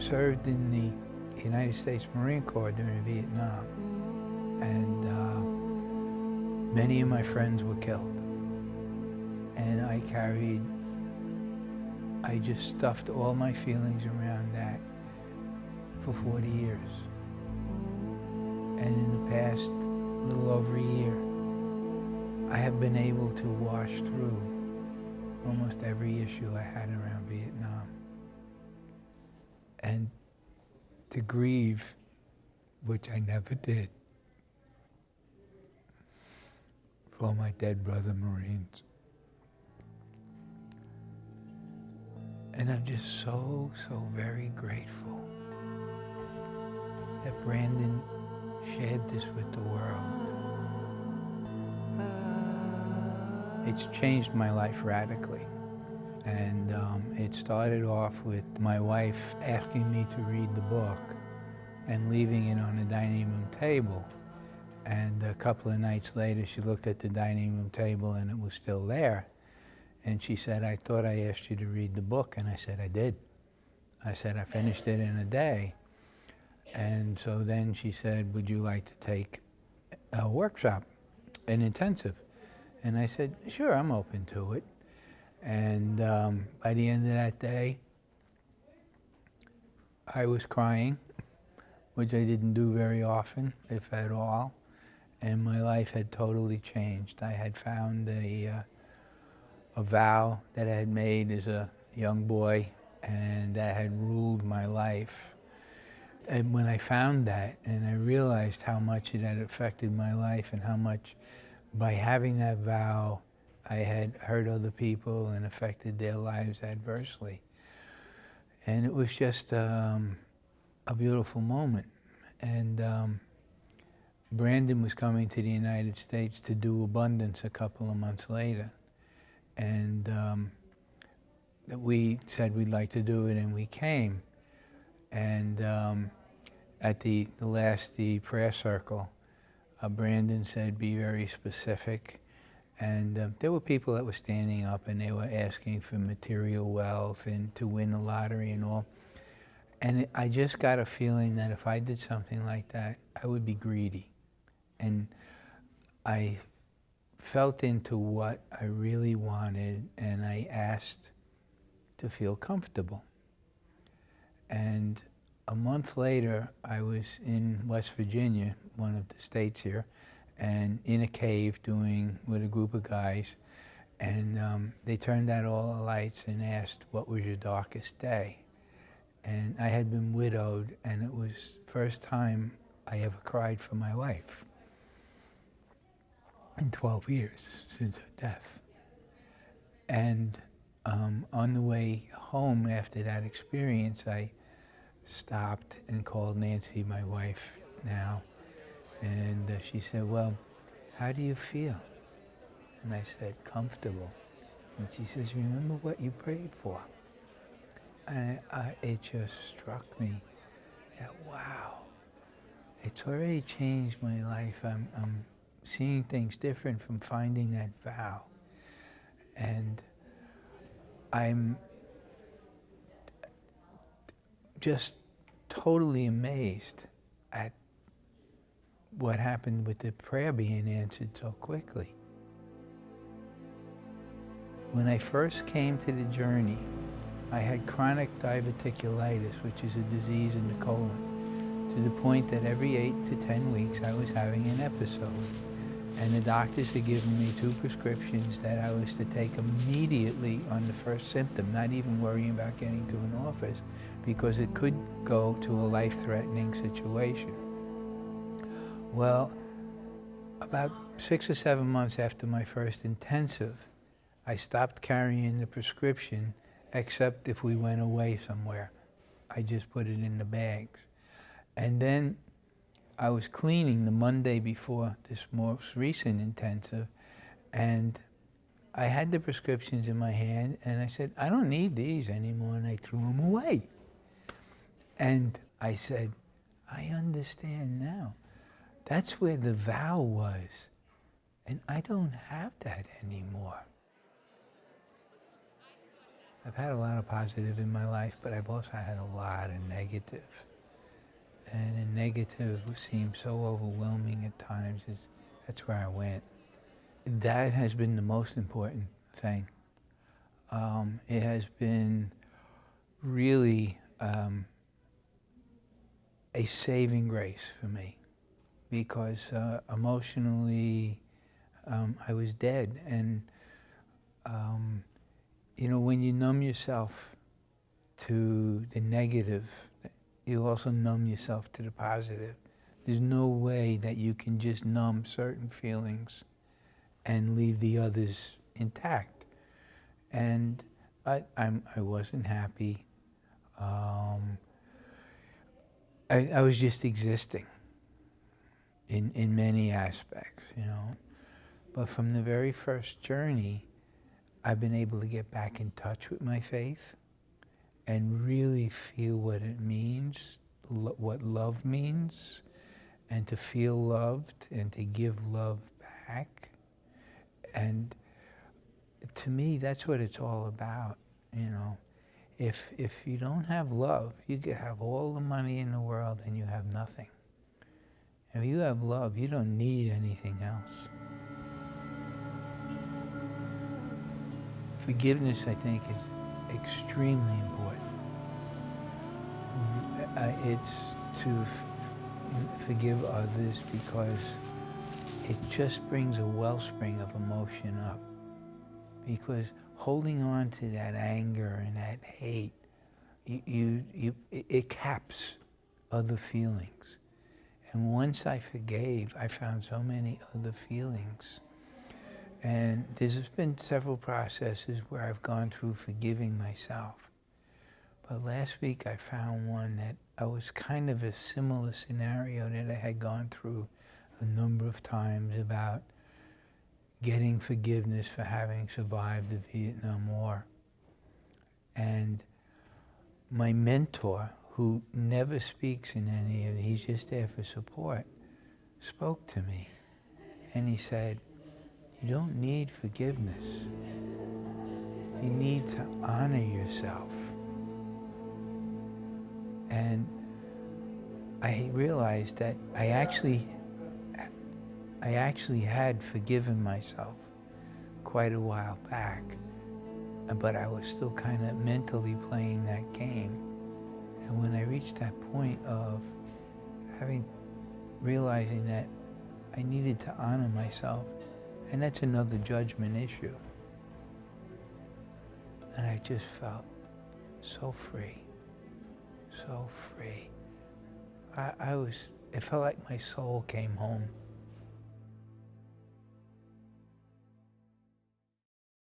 served in the United States Marine Corps during Vietnam, and many of my friends were killed. And I just stuffed all my feelings around that for 40 years. And in the past little over a year, I have been able to wash through almost every issue I had around Vietnam. And to grieve, which I never did, for my dead brother Marines. And I'm just so very grateful that Brandon shared this with the world. It's changed my life radically. And it started off with my wife asking me to read the book and leaving it on the dining room table. And a couple of nights later, she looked at the dining room table and it was still there. And she said, "I thought I asked you to read the book." And I said, "I did." I said, "I finished it in a day." And so then she said, "Would you like to take a workshop, an intensive?" And I said, "Sure, I'm open to it." And by the end of that day, I was crying, which I didn't do very often, if at all. And my life had totally changed. I had found a vow that I had made as a young boy, and that had ruled my life. And when I found that, and I realized how much it had affected my life, and how much, by having that vow, I had hurt other people and affected their lives adversely. And it was just a beautiful moment. And Brandon was coming to the United States to do Abundance a couple of months later. And we said we'd like to do it, and we came. And at the prayer circle, Brandon said, "Be very specific." And there were people that were standing up and they were asking for material wealth and to win the lottery and all. And I just got a feeling that if I did something like that, I would be greedy. And I felt into what I really wanted, and I asked to feel comfortable. And a month later, I was in West Virginia, one of the states here, and in a cave with a group of guys, and they turned out all the lights and asked, "What was your darkest day?" And I had been widowed, and it was the first time I ever cried for my wife in 12 years since her death. And on the way home after that experience, I stopped and called Nancy, my wife now, and she said, "Well, how do you feel?" And I said, "Comfortable." And she says, "Remember what you prayed for?" And it just struck me that, wow, it's already changed my life. I'm seeing things different from finding that vow. And I'm just totally amazed at what happened with the prayer being answered so quickly. When I first came to the journey, I had chronic diverticulitis, which is a disease in the colon, to the point that every 8 to 10 weeks I was having an episode. And the doctors had given me 2 prescriptions that I was to take immediately on the first symptom, not even worrying about getting to an office, because it could go to a life-threatening situation. Well, about 6 or 7 months after my first intensive, I stopped carrying the prescription, except if we went away somewhere. I just put it in the bags. And then I was cleaning the Monday before this most recent intensive, and I had the prescriptions in my hand, and I said, "I don't need these anymore," and I threw them away. And I said, "I understand now. That's where the vow was, and I don't have that anymore." I've had a lot of positive in my life, but I've also had a lot of negative. And the negative seemed so overwhelming at times. That's where I went. That has been the most important thing. It has been really a saving grace for me, because emotionally I was dead. And you know, when you numb yourself to the negative, you also numb yourself to the positive. There's no way that you can just numb certain feelings and leave the others intact. And I wasn't happy. I was just existing in many aspects, you know. But from the very first journey, I've been able to get back in touch with my faith and really feel what it means, what love means, and to feel loved and to give love back. And to me, that's what it's all about, you know. If you don't have love, you could have all the money in the world and you have nothing. If you have love, you don't need anything else. Forgiveness, I think, is extremely important. It's to forgive others because it just brings a wellspring of emotion up. Because holding on to that anger and that hate, it caps other feelings. And once I forgave, I found so many other feelings. And there's been several processes where I've gone through forgiving myself. But last week I found one that I was kind of a similar scenario that I had gone through a number of times about getting forgiveness for having survived the Vietnam War. And my mentor, who never speaks in any of it, he's just there for support, spoke to me. And he said, you don't need forgiveness. You need to honor yourself. And I realized that I actually had forgiven myself quite a while back, but I was still kind of mentally playing that game. And when I reached that point of realizing that I needed to honor myself, and that's another judgment issue, and I just felt so free, so free. It felt like my soul came home.